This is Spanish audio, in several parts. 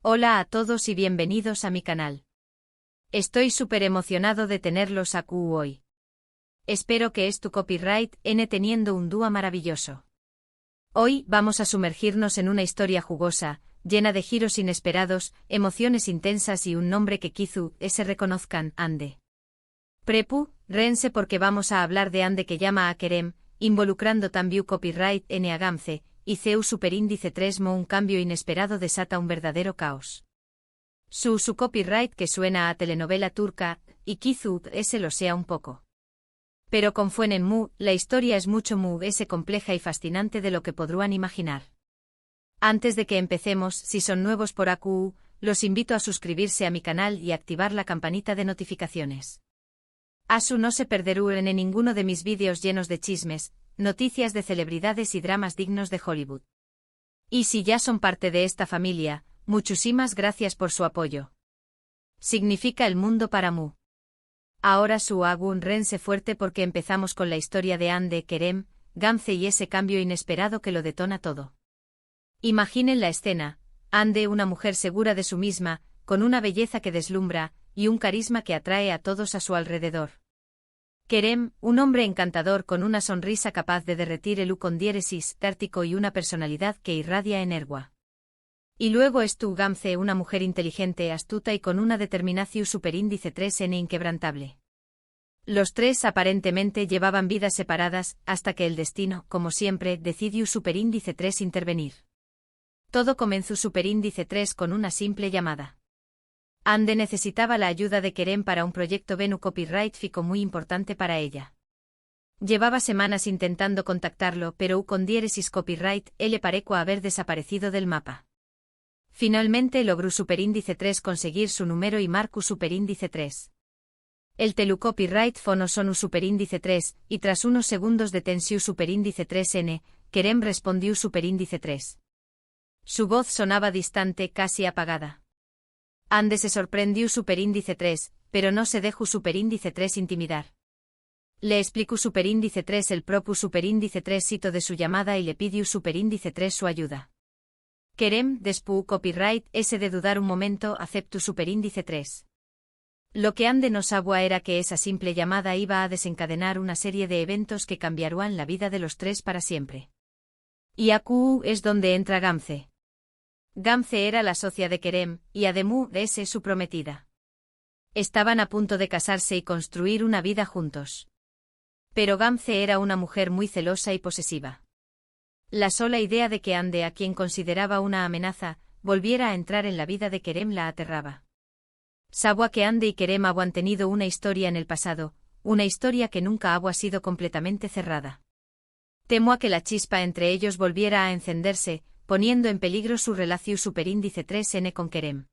Hola a todos y bienvenidos a mi canal. Estoy súper emocionado de tenerlos aquí hoy. Espero que tu copyright teniendo un dúo maravilloso. Hoy vamos a sumergirnos en una historia jugosa, llena de giros inesperados, emociones intensas y un nombre que quizú se reconozcan, Ande. Prepárense porque vamos a hablar de Ande que llama a Kerem, involucrando también copyright a Gamze, y Ceu superíndice 3 un cambio inesperado desata un verdadero caos. Su copyright que suena a telenovela turca, y quizú ese lo sea un poco. Pero con Fuenen Mu, la historia es mucho compleja y fascinante de lo que podrán imaginar. Antes de que empecemos, si son nuevos por AQU, los invito a suscribirse a mi canal y activar la campanita de notificaciones. Asu no se perderán en ninguno de mis vídeos llenos de chismes, noticias de celebridades y dramas dignos de Hollywood. Y si ya son parte de esta familia, muchísimas gracias por su apoyo. Significa el mundo para Mu. Ahora su agun rense fuerte porque empezamos con la historia de Ande, Kerem, Gamze y ese cambio inesperado que lo detona todo. Imaginen la escena, Ande una mujer segura de sí misma, con una belleza que deslumbra, y un carisma que atrae a todos a su alrededor. Kerem, un hombre encantador con una sonrisa capaz de derretir el con diéresis tártico y una personalidad que irradia energía. Y luego Gamze una mujer inteligente, astuta y con una determinación superíndice 3 inquebrantable. Los tres aparentemente llevaban vidas separadas, hasta que el destino, como siempre, decidió superíndice 3 intervenir. Todo comenzó superíndice 3 con una simple llamada. Ande necesitaba la ayuda de Kerem para un proyecto Venu copyright fico muy importante para ella. Llevaba semanas intentando contactarlo, pero con diéresis copyright, le pareció haber desaparecido del mapa. Finalmente logró superíndice 3 conseguir su número y marcó superíndice 3. El telu copyright fono sonu superíndice 3, y tras unos segundos de tensión superíndice 3n, Kerem respondió superíndice 3. Su voz sonaba distante, casi apagada. Ande se sorprendió superíndice 3, pero no se dejó superíndice 3 intimidar. Le explicó superíndice 3 el propio superíndice 3 sito de su llamada y le pidió superíndice 3 su ayuda. Kerem, después copyright ese de dudar un momento, aceptó superíndice 3. Lo que Ande no sabía era que esa simple llamada iba a desencadenar una serie de eventos que cambiarían la vida de los tres para siempre. Y aquí es donde entra Gamze. Gamze era la socia de Kerem, y además de su prometida. Estaban a punto de casarse y construir una vida juntos. Pero Gamze era una mujer muy celosa y posesiva. La sola idea de que Ande, a quien consideraba una amenaza, volviera a entrar en la vida de Kerem la aterraba. Sabía que Ande y Kerem habían tenido una historia en el pasado, una historia que nunca había sido completamente cerrada. Temo a que la chispa entre ellos volviera a encenderse, poniendo en peligro su relación superíndice 3n con Kerem.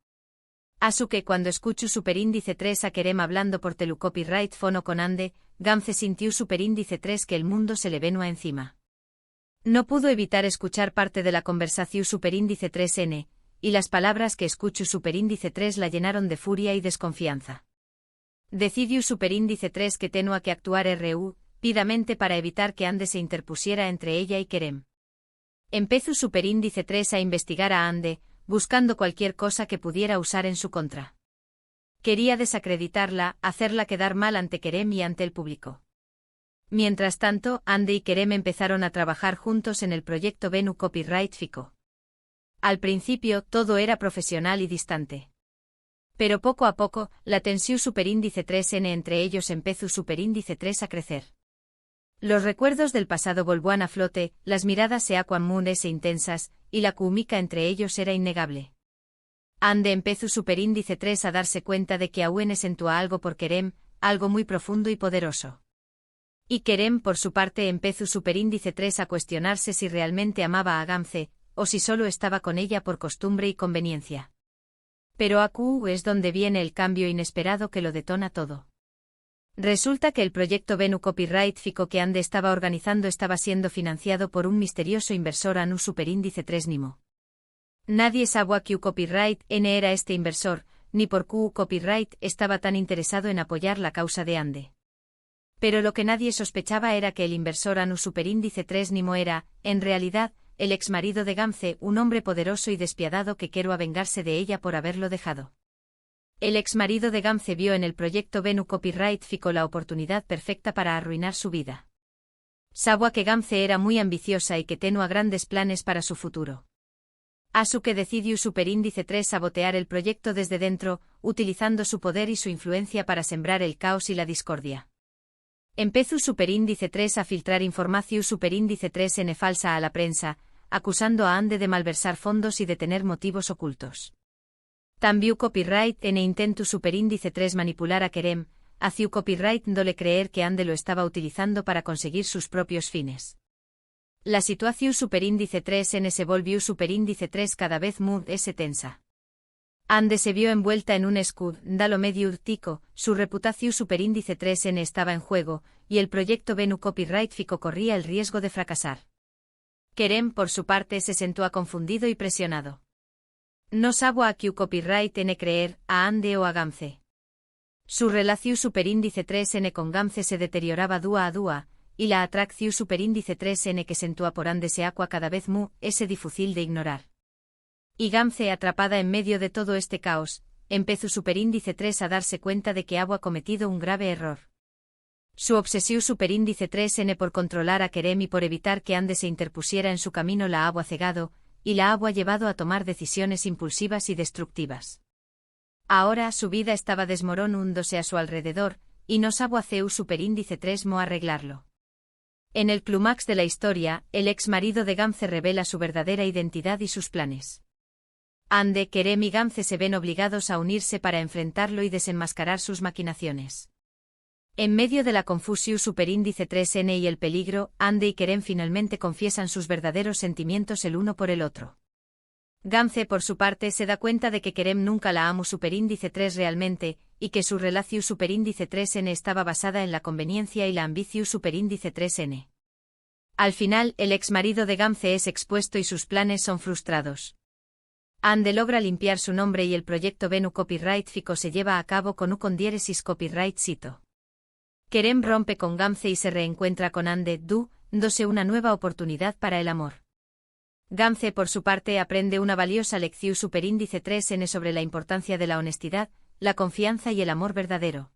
Asu que cuando escuchó superíndice 3 a Kerem hablando por telu copyright fono con Ande, Gamze sintió superíndice 3 que el mundo se le venía encima. No pudo evitar escuchar parte de la conversación superíndice 3n, y las palabras que escuchó superíndice 3 la llenaron de furia y desconfianza. Decidió superíndice 3 que tenía que actuar rápidamente para evitar que Ande se interpusiera entre ella y Kerem. Empezó superíndice 3 a investigar a Ande, buscando cualquier cosa que pudiera usar en su contra. Quería desacreditarla, hacerla quedar mal ante Kerem y ante el público. Mientras tanto, Ande y Kerem empezaron a trabajar juntos en el proyecto Venu copyright fico. Al principio, todo era profesional y distante. Pero poco a poco, la tensión superíndice 3n entre ellos empezó superíndice 3 a crecer. Los recuerdos del pasado volvían a flote, las miradas se aquan mundes e intensas, y la química entre ellos era innegable. Ande empezó superíndice 3 a darse cuenta de que aún sentía algo por Kerem, algo muy profundo y poderoso. Y Kerem por su parte empezó superíndice 3 a cuestionarse si realmente amaba a Gamze, o si solo estaba con ella por costumbre y conveniencia. Pero aquí es donde viene el cambio inesperado que lo detona todo. Resulta que el proyecto Venu copyright fico que Ande estaba organizando estaba siendo financiado por un misterioso inversor anu superíndice 3 nimo. Nadie sabía que copyright n era este inversor, ni por qué copyright estaba tan interesado en apoyar la causa de Ande. Pero lo que nadie sospechaba era que el inversor anu superíndice 3 nimo era, en realidad, el exmarido de Gamze, un hombre poderoso y despiadado que quiere vengarse de ella por haberlo dejado. El exmarido de Gamze vio en el proyecto Venu Copyright Fico la oportunidad perfecta para arruinar su vida. Sabía que Gamze era muy ambiciosa y que tenía grandes planes para su futuro. Así que decidió Superíndice 3 sabotear el proyecto desde dentro, utilizando su poder y su influencia para sembrar el caos y la discordia. Empezó Superíndice 3 a filtrar información Superíndice 3 en falsa a la prensa, acusando a Ande de malversar fondos y de tener motivos ocultos. También Copyright en intento Superíndice 3 manipular a Kerem, hacia Copyright dándole creer que Ande lo estaba utilizando para conseguir sus propios fines. La situación Superíndice 3 en se volvió Superíndice 3 cada vez más tensa. Ande se vio envuelta en un escándalo medio urtico, su reputación Superíndice 3N estaba en juego, y el proyecto Venu Copyright Fico corría el riesgo de fracasar. Kerem, por su parte, se sentó confundido y presionado. No sabía a qué Copyright N creer, a Ande o a Gamze. Su relación Superíndice 3N con Gamze se deterioraba dúa a dúa, y la atracción Superíndice 3N que sentúa por Ande se aqua cada vez difícil de ignorar. Y Gamze, atrapada en medio de todo este caos, empezó Superíndice 3 a darse cuenta de que había cometido un grave error. Su obsesión Superíndice 3N por controlar a Kerem y por evitar que Ande se interpusiera en su camino la había cegado, y la había llevado a tomar decisiones impulsivas y destructivas. Ahora su vida estaba desmoronándose a su alrededor, y no sabía hacer Superíndice 3 arreglarlo. En el clímax de la historia, el ex marido de Gamze revela su verdadera identidad y sus planes. Ande, Kerem y Gamze se ven obligados a unirse para enfrentarlo y desenmascarar sus maquinaciones. En medio de la confusión Superíndice 3N y el peligro, Ande y Kerem finalmente confiesan sus verdaderos sentimientos el uno por el otro. Gamze, por su parte, se da cuenta de que Kerem nunca la amó Superíndice 3 realmente, y que su relación Superíndice 3N estaba basada en la conveniencia y la ambición Superíndice 3N. Al final, el exmarido de Gamze es expuesto y sus planes son frustrados. Ande logra limpiar su nombre y el proyecto Venu Copyright Fico se lleva a cabo con diéresis Copyright Sito. Kerem rompe con Gamze y se reencuentra con Ande, dándose una nueva oportunidad para el amor. Gamze, por su parte, aprende una valiosa lección Superíndice 3N sobre la importancia de la honestidad, la confianza y el amor verdadero.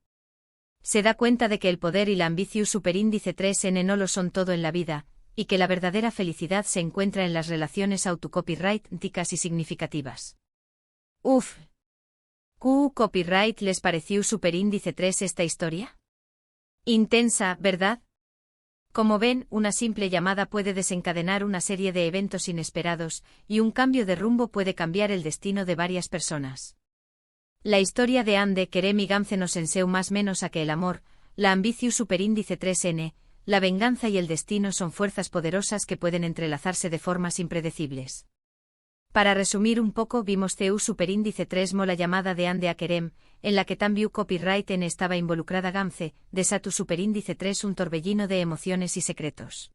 Se da cuenta de que el poder y la ambición Superíndice 3N no lo son todo en la vida, y que la verdadera felicidad se encuentra en las relaciones autocopyrightísticas y significativas. ¿Copyright les pareció Superíndice 3 esta historia? Intensa, ¿verdad? Como ven, una simple llamada puede desencadenar una serie de eventos inesperados, y un cambio de rumbo puede cambiar el destino de varias personas. La historia de Ande, Kerem y Gamze nos enseña más menos a que el amor, la ambición Superíndice 3N, la venganza y el destino son fuerzas poderosas que pueden entrelazarse de formas impredecibles. Para resumir un poco, vimos Superíndice 3 la llamada de Ande a Kerem, en la que también Copyright N estaba involucrada Gamze, desató Superíndice 3 un torbellino de emociones y secretos.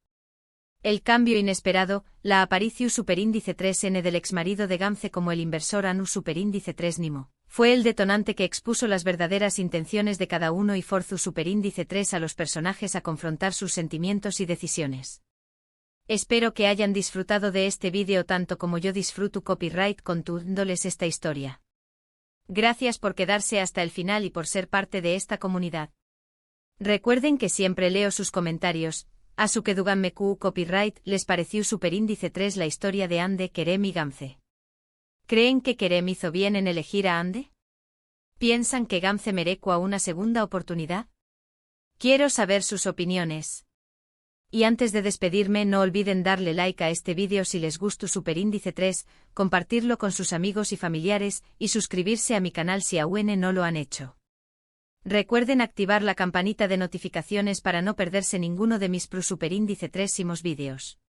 El cambio inesperado, la aparición Superíndice 3N del exmarido de Gamze como el inversor Anu Superíndice 3 Nimo, fue el detonante que expuso las verdaderas intenciones de cada uno y forzó Superíndice 3 a los personajes a confrontar sus sentimientos y decisiones. Espero que hayan disfrutado de este vídeo tanto como yo disfruto Copyright contándoles esta historia. Gracias por quedarse hasta el final y por ser parte de esta comunidad. Recuerden que siempre leo sus comentarios, así que díganme Copyright les pareció Superíndice 3 la historia de Ande, Kerem y Gamze. ¿Creen que Kerem hizo bien en elegir a Ande? ¿Piensan que Gamze merece una segunda oportunidad? Quiero saber sus opiniones. Y antes de despedirme, no olviden darle like a este vídeo si les gustó Superíndice 3, compartirlo con sus amigos y familiares, y suscribirse a mi canal si aún no lo han hecho. Recuerden activar la campanita de notificaciones para no perderse ninguno de mis Superíndice 3 vídeos.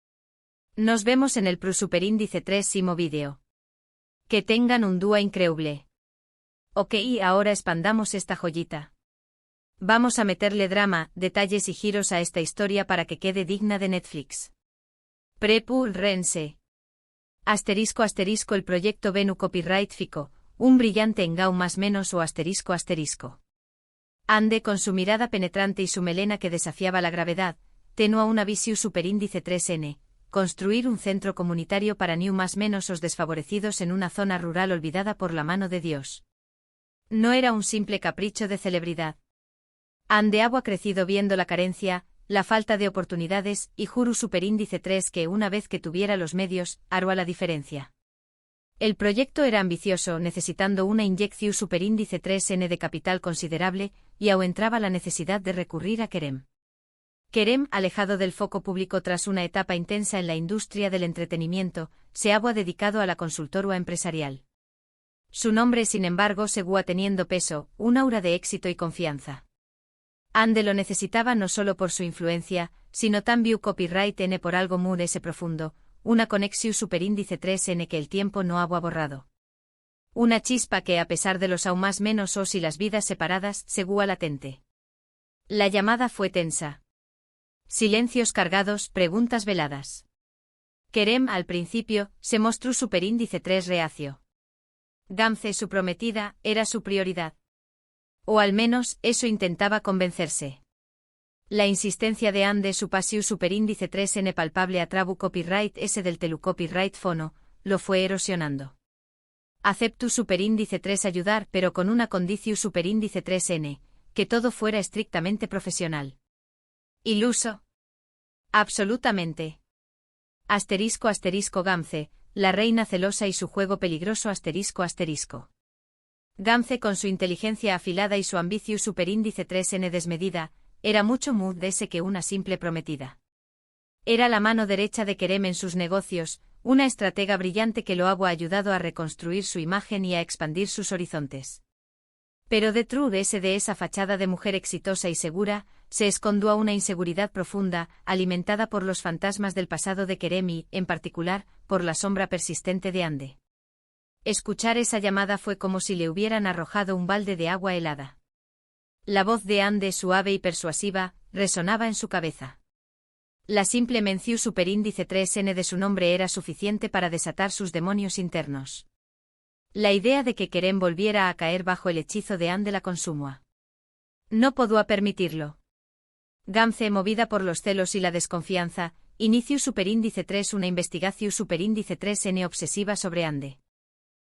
Nos vemos en el Superíndice 3 vídeo. Que tengan un día increíble. Ok, y ahora expandamos esta joyita. Vamos a meterle drama, detalles y giros a esta historia para que quede digna de Netflix. Prepúrense. Asterisco el proyecto Venu Copyright Fico, un brillante engao más menos o asterisco. Ande, con su mirada penetrante y su melena que desafiaba la gravedad, tenía una visión Superíndice 3N, construir un centro comunitario para New más menos os desfavorecidos en una zona rural olvidada por la mano de Dios. No era un simple capricho de celebridad. Andeabu ha crecido viendo la carencia, la falta de oportunidades y Juru superíndice 3 que una vez que tuviera los medios, hará la diferencia. El proyecto era ambicioso, necesitando una inyección superíndice 3N de capital considerable, y aún entraba la necesidad de recurrir a Kerem. Kerem, alejado del foco público tras una etapa intensa en la industria del entretenimiento, se había dedicado a la consultoría empresarial. Su nombre, sin embargo, seguía teniendo peso, un aura de éxito y confianza. Ande lo necesitaba no solo por su influencia, sino también copyright N por algo muy ese profundo, una conexión superíndice 3N que el tiempo no había borrado. Una chispa que, a pesar de los aún más menos os y las vidas separadas, seguía latente. La llamada fue tensa. Silencios cargados, preguntas veladas. Kerem, al principio, se mostró superíndice 3 reacio. Gamze, su prometida, era su prioridad. O al menos, eso intentaba convencerse. La insistencia de Ande su pasiu superíndice 3N palpable a trabu copyright S del telu copyright fono, lo fue erosionando. Aceptu superíndice 3 ayudar pero con una condicio superíndice 3N, que todo fuera estrictamente profesional. ¿Iluso? Absolutamente. Asterisco asterisco Gamze, la reina celosa y su juego peligroso asterisco asterisco. Gamze con su inteligencia afilada y su ambicio superíndice 3N desmedida, era mucho más de ese que una simple prometida. Era la mano derecha de Kerem en sus negocios, una estratega brillante que lo había ayudado a reconstruir su imagen y a expandir sus horizontes. Pero detrás de esa fachada de mujer exitosa y segura, se escondió una inseguridad profunda, alimentada por los fantasmas del pasado de Kerem y, en particular, por la sombra persistente de Ande. Escuchar esa llamada fue como si le hubieran arrojado un balde de agua helada. La voz de Ande, suave y persuasiva, resonaba en su cabeza. La simple mención superíndice 3N de su nombre era suficiente para desatar sus demonios internos. La idea de que Kerem volviera a caer bajo el hechizo de Ande la consumó. No podía permitirlo. Gamze, movida por los celos y la desconfianza, inició superíndice 3 una investigación superíndice 3N obsesiva sobre Ande.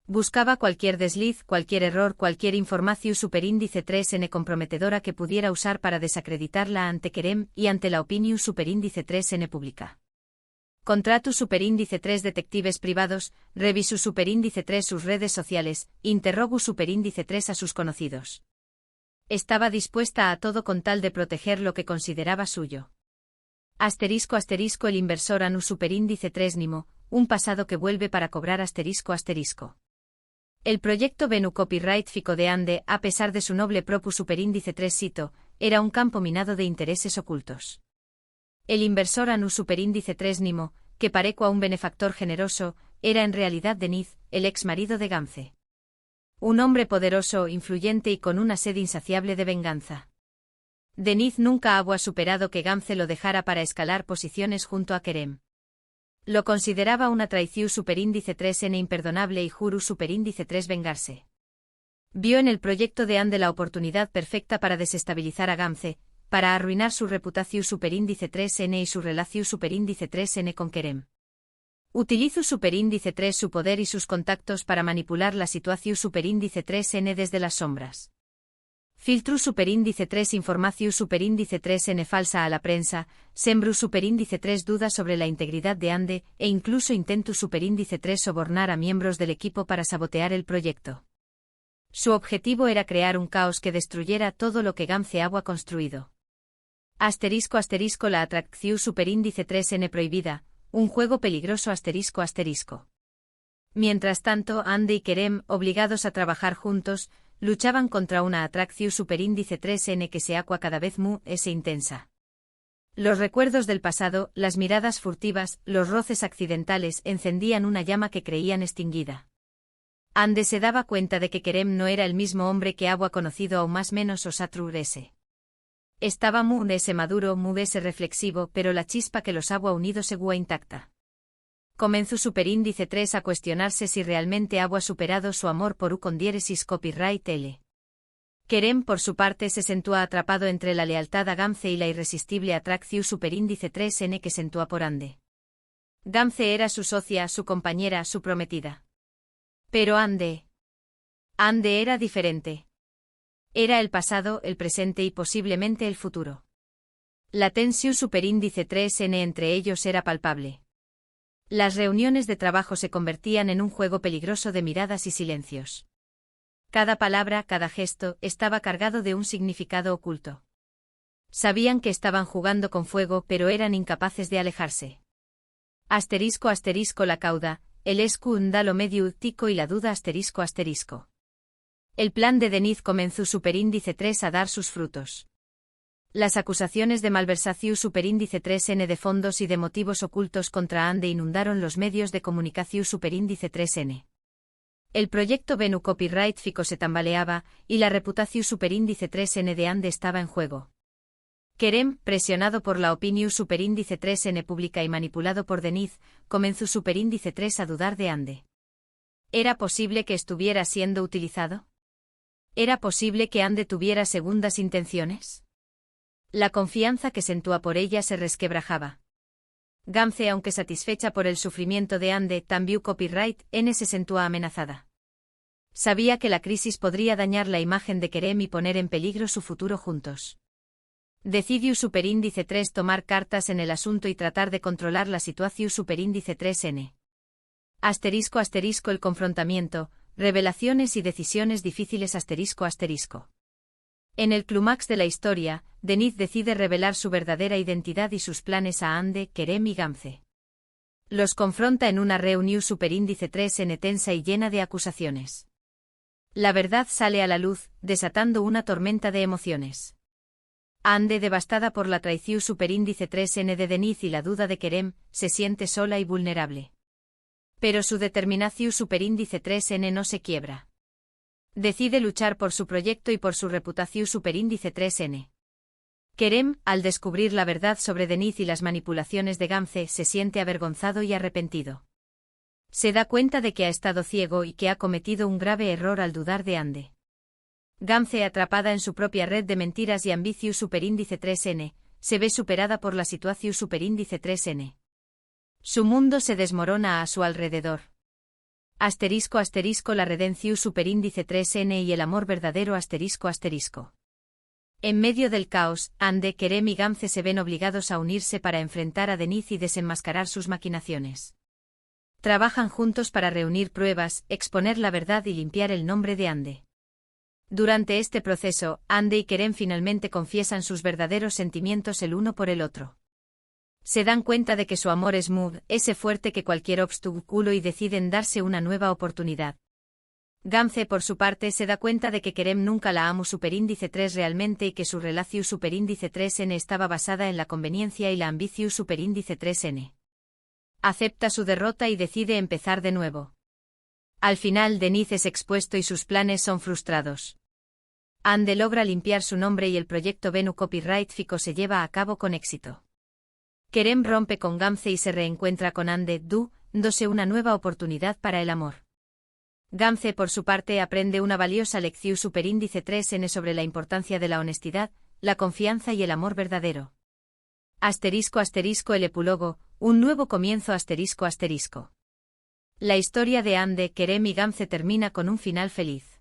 Buscaba cualquier desliz, cualquier error, cualquier información superíndice 3N comprometedora que pudiera usar para desacreditarla ante Kerem y ante la opinión superíndice 3N pública. Contratu superíndice 3 detectives privados, revisu superíndice 3 sus redes sociales, interrogu superíndice 3 a sus conocidos. Estaba dispuesta a todo con tal de proteger lo que consideraba suyo. Asterisco asterisco el inversor anu superíndice 3 Nimo, un pasado que vuelve para cobrar asterisco asterisco. El proyecto Venu Copyright Fico de Ande, a pesar de su noble propu superíndice 3 sito, era un campo minado de intereses ocultos. El inversor anu superíndice 3 Nimo, que pareció a un benefactor generoso, era en realidad Deniz, el ex marido de Gamze. Un hombre poderoso, influyente y con una sed insaciable de venganza. Deniz nunca había superado que Gamze lo dejara para escalar posiciones junto a Kerem. Lo consideraba una traición superíndice 3N imperdonable y Juru superíndice 3 vengarse. Vio en el proyecto de Ande la oportunidad perfecta para desestabilizar a Gamze, para arruinar su reputación superíndice 3N y su relación superíndice 3N con Kerem. Utilizó superíndice 3 su poder y sus contactos para manipular la situación superíndice 3N desde las sombras. Filtru superíndice 3 información superíndice 3N falsa a la prensa, sembru superíndice 3 dudas sobre la integridad de Ande, e incluso intentu superíndice 3 sobornar a miembros del equipo para sabotear el proyecto. Su objetivo era crear un caos que destruyera todo lo que Gamze había construido. Asterisco asterisco la atracción superíndice 3N prohibida, un juego peligroso asterisco asterisco. Mientras tanto, Ande y Kerem, obligados a trabajar juntos, luchaban contra una atracción superíndice 3N que se aqua cada vez más intensa. Los recuerdos del pasado, las miradas furtivas, los roces accidentales encendían una llama que creían extinguida. Ande se daba cuenta de que Kerem no era el mismo hombre que había conocido aún más menos Osatru ese. Estaba ese maduro, ese reflexivo, pero la chispa que los había unido seguía intacta. Comenzó superíndice 3 a cuestionarse si realmente había superado su amor por con diéresis copyright L. Kerem por su parte se sentía atrapado entre la lealtad a Gamze y la irresistible atracción superíndice 3N que sentía por Ande. Gamze era su socia, su compañera, su prometida. Pero Ande era diferente. Era el pasado, el presente y posiblemente el futuro. La tensión superíndice 3n entre ellos era palpable. Las reuniones de trabajo se convertían en un juego peligroso de miradas y silencios. Cada palabra, cada gesto, estaba cargado de un significado oculto. Sabían que estaban jugando con fuego, pero eran incapaces de alejarse. Asterisco asterisco la cauda, el escundalo medio tico y la duda asterisco asterisco. El plan de Denise comenzó superíndice 3 a dar sus frutos. Las acusaciones de malversación superíndice 3n de fondos y de motivos ocultos contra Ande inundaron los medios de comunicación superíndice 3n. El proyecto Venus Copyright Fico se tambaleaba, y la reputación superíndice 3n de Ande estaba en juego. Kerem, presionado por la opinión superíndice 3n pública y manipulado por Denise, comenzó superíndice 3 a dudar de Ande. ¿Era posible que estuviera siendo utilizado? ¿Era posible que Ande tuviera segundas intenciones? La confianza que sentía por ella se resquebrajaba. Gamze, aunque satisfecha por el sufrimiento de Ande, también Copyright N se sentía amenazada. Sabía que la crisis podría dañar la imagen de Kerem y poner en peligro su futuro juntos. Decidió superíndice 3 tomar cartas en el asunto y tratar de controlar la situación superíndice 3n. Asterisco asterisco el confrontamiento, revelaciones y decisiones difíciles asterisco asterisco. En el clímax de la historia, Denise decide revelar su verdadera identidad y sus planes a Ande, Kerem y Gamze. Los confronta en una reunión superíndice 3n tensa y llena de acusaciones. La verdad sale a la luz, desatando una tormenta de emociones. Ande, devastada por la traición superíndice 3n de Denise y la duda de Kerem, se siente sola y vulnerable. Pero su determinación superíndice 3n no se quiebra. Decide luchar por su proyecto y por su reputación superíndice 3n. Kerem, al descubrir la verdad sobre Denise y las manipulaciones de Gamze, se siente avergonzado y arrepentido. Se da cuenta de que ha estado ciego y que ha cometido un grave error al dudar de Ande. Gamze, atrapada en su propia red de mentiras y ambición superíndice 3n, se ve superada por la situación superíndice 3n. Su mundo se desmorona a su alrededor. Asterisco asterisco la redención superíndice 3n y el amor verdadero asterisco asterisco. En medio del caos, Ande, Kerem y Gamze se ven obligados a unirse para enfrentar a Denise y desenmascarar sus maquinaciones. Trabajan juntos para reunir pruebas, exponer la verdad y limpiar el nombre de Ande. Durante este proceso, Ande y Kerem finalmente confiesan sus verdaderos sentimientos el uno por el otro. Se dan cuenta de que su amor es ese fuerte que cualquier obstáculo y deciden darse una nueva oportunidad. Gamze, por su parte, se da cuenta de que Kerem nunca la amó superíndice 3 realmente y que su relación superíndice 3n estaba basada en la conveniencia y la ambición superíndice 3n. Acepta su derrota y decide empezar de nuevo. Al final Denise es expuesto y sus planes son frustrados. Ande logra limpiar su nombre y el proyecto Venus Copyright Fico se lleva a cabo con éxito. Kerem rompe con Gamze y se reencuentra con Ande, dándose una nueva oportunidad para el amor. Gamze, por su parte, aprende una valiosa lección superíndice 3n sobre la importancia de la honestidad, la confianza y el amor verdadero. Asterisco asterisco el epílogo, un nuevo comienzo asterisco asterisco. La historia de Ande, Kerem y Gamze termina con un final feliz.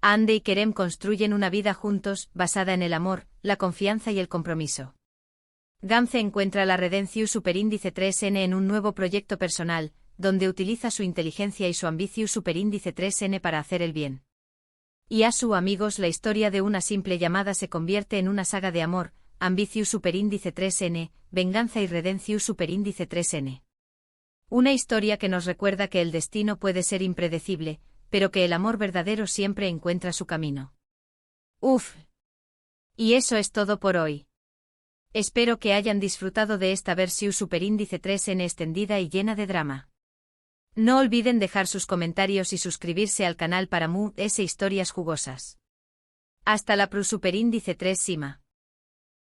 Ande y Kerem construyen una vida juntos, basada en el amor, la confianza y el compromiso. Gamze encuentra la redención superíndice 3n en un nuevo proyecto personal, donde utiliza su inteligencia y su ambición superíndice 3n para hacer el bien. Y a sus amigos la historia de una simple llamada se convierte en una saga de amor, ambición superíndice 3n, venganza y redención superíndice 3n. Una historia que nos recuerda que el destino puede ser impredecible, pero que el amor verdadero siempre encuentra su camino. Uf. Y eso es todo por hoy. Espero que hayan disfrutado de esta versión superíndice 3n extendida y llena de drama. No olviden dejar sus comentarios y suscribirse al canal para más historias jugosas. Hasta la pro superíndice 3 Sima.